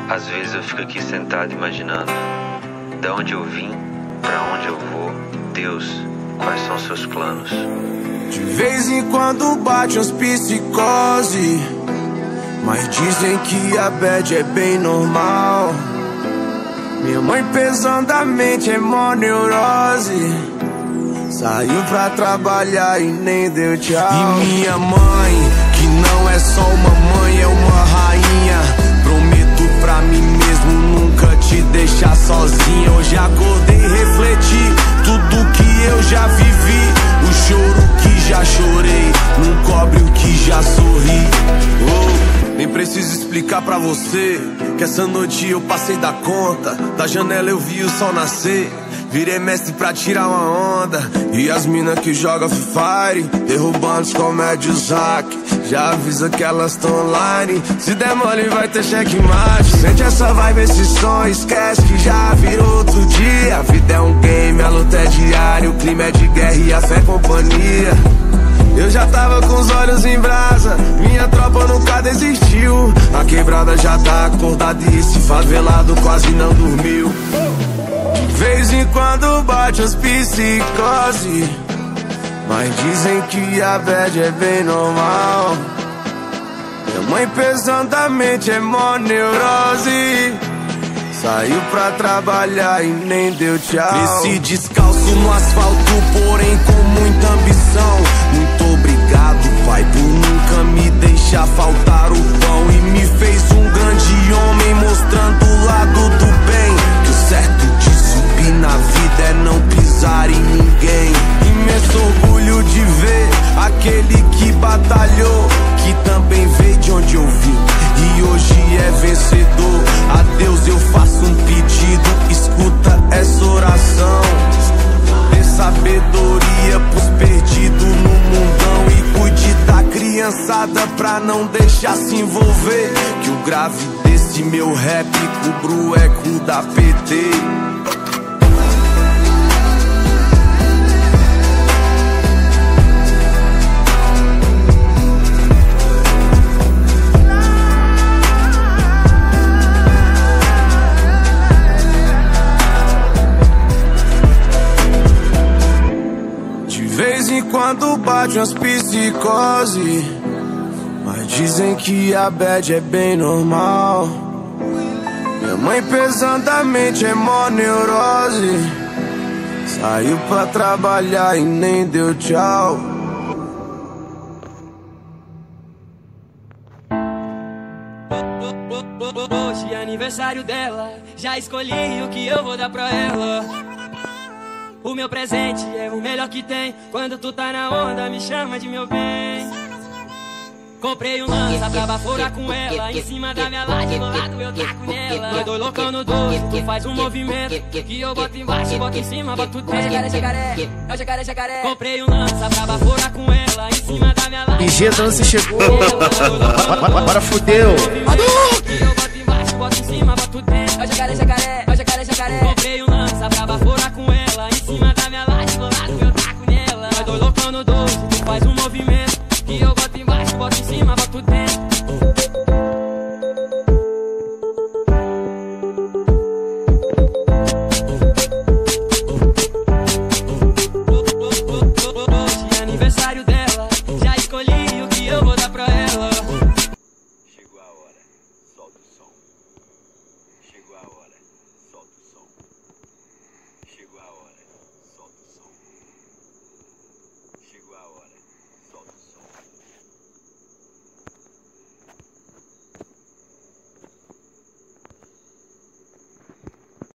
Às vezes eu fico aqui sentado imaginando da onde eu vim, pra onde eu vou. Deus, quais são seus planos? De vez em quando bate umas psicose, mas dizem que a bad é bem normal. Minha mãe pesadamente é mó neurose, saiu pra trabalhar e nem deu tchau. E minha mãe, que não é só uma mãe, é uma rainha. Prometo pra mim mesmo nunca te deixar sozinha. Hoje acordei e refleti tudo que eu já vivi. O choro que já chorei não cobre o que já sorri. Oh, nem preciso explicar pra você que essa noite eu passei da conta. Da janela eu vi o sol nascer, virei mestre pra tirar uma onda. E as mina que joga Free Fire, derrubando os comédios hack, já avisa que elas tão online. Se der mole vai ter checkmate. Sente essa vibe, esse som, esquece que já virou outro dia. A vida é um game, a luta é diária, o clima é de guerra e a fé é companhia. Eu já tava com os olhos em brasa, minha tropa nunca desistiu. A quebrada já tá acordada e esse favelado quase não dormiu. De vez em quando bate as psicose, mas dizem que a bad é bem normal. Minha mãe pesadamente é mó neurose, saiu pra trabalhar e nem deu tchau. Desci descalço no asfalto, porém com muita ambição. Muito obrigado, pai, por nunca me deixar faltar o pão. E me fez um grande homem, mostrando o lado do bem. Que o certo de subir na vida é não pisar em ninguém. Imenso orgulho de ver aquele que batalhou, que também veio de onde eu vim e hoje é vencedor. A Deus eu faço um pedido, escuta essa oração. Dê sabedoria pros perdidos no mundão e cuide da criançada pra não deixar se envolver. Que o grave desse meu rap cubra o eco da PT. Quando bate umas psicose, mas dizem que a bad é bem normal. Minha mãe pesadamente é mó neurose, saiu pra trabalhar e nem deu tchau. Hoje é aniversário dela, já escolhi o que eu vou dar pra ela. O meu presente é o melhor que tem. Quando tu tá na onda, me chama de meu bem. Comprei um lança pra baforar com ela, em cima da minha laje, do lado eu taco nela. Eu dou loucão no 12, tu faz um movimento, que eu boto embaixo, boto em cima, boto dentro. É o jacaré, é o jacaré, jacaré. Comprei um lança pra baforar com ela, em cima da minha laje. IG Dance chegou, agora fudeu.